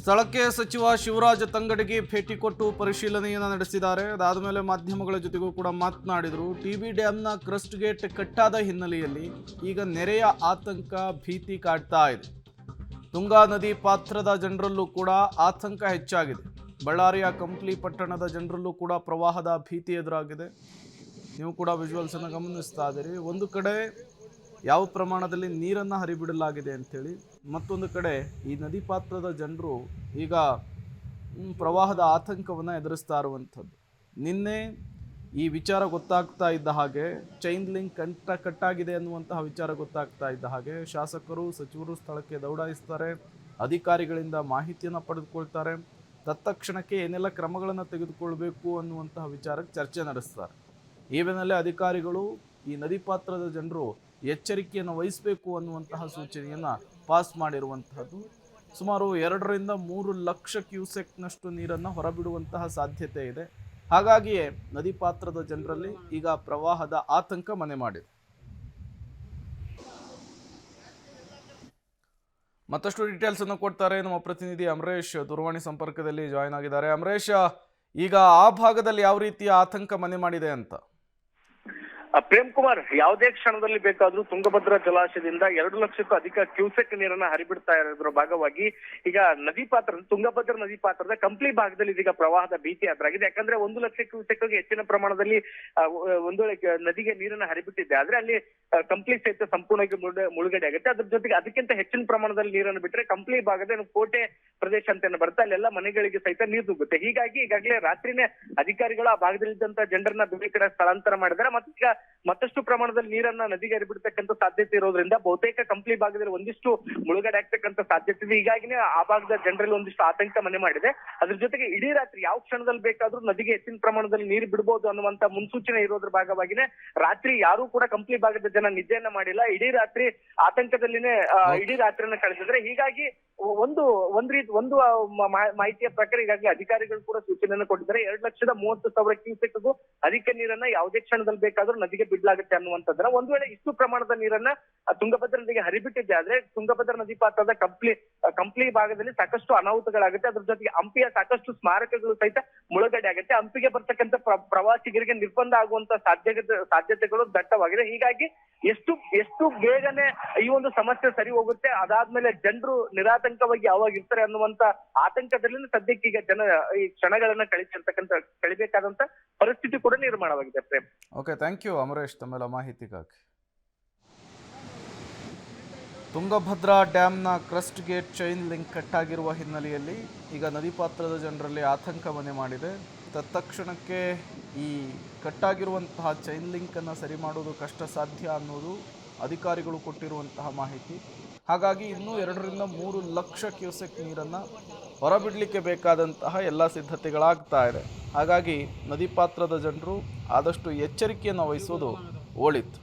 ಸ್ಥಳಕ್ಕೆ ಸಚಿವ ಶಿವರಾಜ ತಂಗಡಗಿ ಭೇಟಿ ಕೊಟ್ಟು ಪರಿಶೀಲನೆಯನ್ನು ನಡೆಸಿದ್ದಾರೆ. ಅದಾದ ಮೇಲೆ ಮಾಧ್ಯಮಗಳ ಜೊತೆಗೂ ಕೂಡ ಮಾತನಾಡಿದರು. ಟಿಬಿ ಡ್ಯಾಂನ ಕ್ರಸ್ಟ್ ಗೇಟ್ ಕಟ್ಟಾದ ಹಿನ್ನೆಲೆಯಲ್ಲಿ ಈಗ ನೆರೆಯ ಆತಂಕ ಭೀತಿ ಕಾಡ್ತಾ ಇದೆ. ತುಂಗಾ ನದಿ ಪಾತ್ರದ ಜನರಲ್ಲೂ ಕೂಡ ಆತಂಕ ಹೆಚ್ಚಾಗಿದೆ. ಬಳ್ಳಾರಿಯ ಕಂಪ್ಲಿ ಪಟ್ಟಣದ ಜನರಲ್ಲೂ ಕೂಡ ಪ್ರವಾಹದ ಭೀತಿ ಎದುರಾಗಿದೆ. ನೀವು ಕೂಡ ವಿಜುವಲ್ಸ್ ಅನ್ನು ಗಮನಿಸ್ತಾ ಇದ್ದೀರಿ. ಒಂದು ಕಡೆ ಯಾವ ಪ್ರಮಾಣದಲ್ಲಿ ನೀರನ್ನು ಹರಿಬಿಡಲಾಗಿದೆ ಅಂಥೇಳಿ, ಮತ್ತೊಂದು ಕಡೆ ಈ ನದಿ ಪಾತ್ರದ ಜನರು ಈಗ ಪ್ರವಾಹದ ಆತಂಕವನ್ನು ಎದುರಿಸ್ತಾ ಇರುವಂಥದ್ದು. ನಿನ್ನೆ ಈ ವಿಚಾರ ಗೊತ್ತಾಗ್ತಾ ಇದ್ದ ಹಾಗೆ, ಚೈನ್ ಲಿಂಕ್ ಕಟ್ಟಾಗಿದೆ ಅನ್ನುವಂತಹ ವಿಚಾರ ಗೊತ್ತಾಗ್ತಾ ಇದ್ದ ಹಾಗೆ ಶಾಸಕರು ಸಚಿವರು ಸ್ಥಳಕ್ಕೆ ದೌಡಾಯಿಸ್ತಾರೆ, ಅಧಿಕಾರಿಗಳಿಂದ ಮಾಹಿತಿಯನ್ನು ಪಡೆದುಕೊಳ್ತಾರೆ, ತತ್ಕ್ಷಣಕ್ಕೆ ಏನೆಲ್ಲ ಕ್ರಮಗಳನ್ನು ತೆಗೆದುಕೊಳ್ಬೇಕು ಅನ್ನುವಂತಹ ವಿಚಾರಕ್ಕೆ ಚರ್ಚೆ ನಡೆಸ್ತಾರೆ. ಈ ಬೆನ್ನಲ್ಲೇ ಅಧಿಕಾರಿಗಳು ಈ ನದಿ ಪಾತ್ರದ ಜನರು ಎಚ್ಚರಿಕೆಯನ್ನು ವಹಿಸಬೇಕು ಅನ್ನುವಂತಹ ಸೂಚನೆಯನ್ನು ಪಾಸ್ ಮಾಡಿರುವಂತಹದ್ದು. ಸುಮಾರು 2 ರಿಂದ 3 ಲಕ್ಷ ಕ್ಯೂಸೆಕ್ನಷ್ಟು ನೀರನ್ನು ಹೊರಬಿಡುವಂತಹ ಸಾಧ್ಯತೆ ಇದೆ. ಹಾಗಾಗಿಯೇ ನದಿ ಪಾತ್ರದ ಜನರಲ್ಲಿ ಈಗ ಪ್ರವಾಹದ ಆತಂಕ ಮನೆ ಮಾಡಿದೆ. ಮತ್ತಷ್ಟು ಡೀಟೇಲ್ಸ್ ಅನ್ನು ಕೊಡ್ತಾರೆ ನಮ್ಮ ಪ್ರತಿನಿಧಿ ಅಮರೇಶ್, ದೂರವಾಣಿ ಸಂಪರ್ಕದಲ್ಲಿ ಜಾಯ್ನ್ ಆಗಿದ್ದಾರೆ. ಅಮರೇಶ್, ಈಗ ಆ ಭಾಗದಲ್ಲಿ ಯಾವ ರೀತಿಯ ಆತಂಕ ಮನೆ ಮಾಡಿದೆ ಅಂತ? ಪ್ರೇಮ್ ಕುಮಾರ್, ಯಾವುದೇ ಕ್ಷಣದಲ್ಲಿ ಬೇಕಾದ್ರೂ ತುಂಗಭದ್ರಾ ಜಲಾಶಯದಿಂದ 2 ಲಕ್ಷಕ್ಕೂ ಅಧಿಕ ಕ್ಯೂಸೆಕ್ ನೀರನ್ನ ಹರಿಬಿಡ್ತಾ ಇರೋದ್ರ ಭಾಗವಾಗಿ ಈಗ ನದಿ ಪಾತ್ರ ತುಂಗಭದ್ರಾ ನದಿ ಪಾತ್ರದ ಕಂಪ್ಲಿ ಭಾಗದಲ್ಲಿ ಇದೀಗ ಪ್ರವಾಹದ ಭೀತಿ ಎದುರಾಗಿದೆ. ಯಾಕಂದ್ರೆ 1 ಲಕ್ಷ ಕ್ಯೂಸೆಕ್ಗೆ ಹೆಚ್ಚಿನ ಪ್ರಮಾಣದಲ್ಲಿ ಒಂದು ನದಿಗೆ ನೀರನ್ನ ಹರಿಬಿಟ್ಟಿದೆ. ಆದ್ರೆ ಅಲ್ಲಿ ಕಂಪ್ಲಿ ಸಹಿತ ಸಂಪೂರ್ಣವಾಗಿ ಮುಳುಗಡೆ ಆಗುತ್ತೆ. ಅದ್ರ ಜೊತೆಗೆ ಅದಕ್ಕಿಂತ ಹೆಚ್ಚಿನ ಪ್ರಮಾಣದಲ್ಲಿ ನೀರನ್ನು ಬಿಟ್ರೆ ಕಂಪ್ಲಿ ಭಾಗದ ಕೋಟೆ ಪ್ರದೇಶ ಅಂತ ಬರುತ್ತೆ, ಅಲ್ಲೆಲ್ಲ ಮನೆಗಳಿಗೆ ಸಹಿತ ನೀರು ನುಗ್ಗುತ್ತೆ. ಹೀಗಾಗಿ ಈಗಾಗಲೇ ರಾತ್ರಿನೇ ಅಧಿಕಾರಿಗಳು ಆ ಭಾಗದಲ್ಲಿದ್ದಂತ ಜನರನ್ನ ಬೇರೆ ಕಡೆ ಸ್ಥಳಾಂತರ ಮಾಡಿದ್ದಾರೆ. ಮತ್ತೀಗ ಮತ್ತಷ್ಟು ಪ್ರಮಾಣದಲ್ಲಿ ನೀರನ್ನ ನದಿಗೆ ಹರಿಬಿಡ್ತಕ್ಕಂಥ ಸಾಧ್ಯತೆ ಇರೋದ್ರಿಂದ ಬಹುತೇಕ ಕಂಪ್ಲಿ ಭಾಗದಲ್ಲಿ ಒಂದಿಷ್ಟು ಮುಳುಗಡೆ ಆಗ್ತಕ್ಕಂಥ ಸಾಧ್ಯತೆ ಇದೆ. ಹೀಗಾಗಿನೇ ಆ ಭಾಗದ ಜನರಲ್ಲಿ ಒಂದಿಷ್ಟು ಆತಂಕ ಮನೆ ಮಾಡಿದೆ. ಅದ್ರ ಜೊತೆಗೆ ಇಡೀ ರಾತ್ರಿ ಯಾವ ಕ್ಷಣದಲ್ಲಿ ಬೇಕಾದ್ರೂ ನದಿಗೆ ಹೆಚ್ಚಿನ ಪ್ರಮಾಣದಲ್ಲಿ ನೀರು ಬಿಡಬಹುದು ಅನ್ನುವಂತ ಮುನ್ಸೂಚನೆ ಇರೋದ್ರ ಭಾಗವಾಗಿನೇ ರಾತ್ರಿ ಯಾರು ಕೂಡ ಕಂಪ್ಲಿ ಭಾಗದ ಜನ ನಿದ್ದೆಯನ್ನ ಮಾಡಿಲ್ಲ. ಇಡೀ ರಾತ್ರಿ ಆತಂಕದಲ್ಲಿನೇ ಇಡೀ ರಾತ್ರಿಯನ್ನ ಕಳೆದಿದ್ರೆ. ಹೀಗಾಗಿ ಒಂದು ಮಾಹಿತಿಯ ಪ್ರಕಾರ ಈಗಾಗಲೇ ಅಧಿಕಾರಿಗಳು ಕೂಡ ಸೂಚನೆಯನ್ನು ಕೊಟ್ಟಿದ್ದಾರೆ. 2,30,000 ಕ್ಯೂಸೆಕ್ಗೂ ಅಧಿಕ ನೀರನ್ನ ಯಾವುದೇ ಕ್ಷಣದಲ್ಲಿ ಬೇಕಾದ್ರೂ ನದಿಗೆ ಬಿಡ್ಲಾಗುತ್ತೆ ಅನ್ನುವಂಥದ್ರ. ಒಂದ್ ವೇಳೆ ಇಷ್ಟು ಪ್ರಮಾಣದ ನೀರನ್ನ ತುಂಗಭದ್ರಾ ನದಿಗೆ ಹರಿಬಿಟ್ಟಿದ್ದೆ ಆದ್ರೆ ತುಂಗಭದ್ರಾ ನದಿ ಪಾತ್ರದ ಕಂಪ್ಲಿ ಭಾಗದಲ್ಲಿ ಸಾಕಷ್ಟು ಅನಾಹುತಗಳಾಗುತ್ತೆ. ಅದ್ರ ಜೊತೆಗೆ ಹಂಪಿಯ ಸಾಕಷ್ಟು ಸ್ಮಾರಕಗಳು ಸಹಿತ ಮುಳುಗಡೆ ಆಗುತ್ತೆ. ಹಂಪಿಗೆ ಬರ್ತಕ್ಕಂಥ ಪ್ರವಾಸಿಗರಿಗೆ ನಿರ್ಬಂಧ ಆಗುವಂತ ಸಾಧ್ಯತೆಗಳು ದಟ್ಟವಾಗಿದೆ. ಹೀಗಾಗಿ ಎಷ್ಟು ಬೇಗನೆ ಈ ಒಂದು ಸಮಸ್ಯೆ ಸರಿ ಹೋಗುತ್ತೆ, ಅದಾದ್ಮೇಲೆ ಜನರು ನಿರಾತಂಕವಾಗಿ ಯಾವಾಗ ಇರ್ತಾರೆ ಅನ್ನುವಂತ ಆತಂಕದಲ್ಲಿ ಸದ್ಯಕ್ಕೆ ಈಗ ಜನ ಈ ಕ್ಷಣಗಳನ್ನ ಕಳಿಬೇಕಾದಂತ ಪರಿಸ್ಥಿತಿ ಕೂಡ ನಿರ್ಮಾಣವಾಗಿದೆ. Prem, okay, thank you Amaresh ತಮ್ಮೆಲ್ಲ ಮಾಹಿತಿಗಾಗಿ. ತುಂಗಭದ್ರಾ ಡ್ಯಾಂನ ಕ್ರಸ್ಟ್ ಗೇಟ್ ಚೈನ್ ಲಿಂಕ್ ಕಟ್ಟಾಗಿರುವ ಹಿನ್ನೆಲೆಯಲ್ಲಿ ಈಗ ನದಿ ಪಾತ್ರದ ಜನರಲ್ಲಿ ಆತಂಕ ಮನೆ ಮಾಡಿದೆ. ತತ್ಕ್ಷಣಕ್ಕೆ ಈ ಕಟ್ಟಾಗಿರುವಂತಹ ಚೈನ್ ಲಿಂಕನ್ನು ಸರಿ ಮಾಡೋದು ಕಷ್ಟ ಸಾಧ್ಯ ಅನ್ನೋದು ಅಧಿಕಾರಿಗಳು ಕೊಟ್ಟಿರುವಂತಹ ಮಾಹಿತಿ. ಹಾಗಾಗಿ ಇನ್ನೂ 2 ರಿಂದ 3 ಲಕ್ಷ ಕ್ಯೂಸೆಕ್ ನೀರನ್ನು ಹೊರಬಿಡಲಿಕ್ಕೆ ಬೇಕಾದಂತಹ ಎಲ್ಲ ಸಿದ್ಧತೆಗಳಾಗ್ತಾ ಇದೆ. ಹಾಗಾಗಿ ನದಿ ಪಾತ್ರದ ಜನರು ಆದಷ್ಟು ಎಚ್ಚರಿಕೆಯನ್ನು ವಹಿಸೋದು ಒಳಿತು.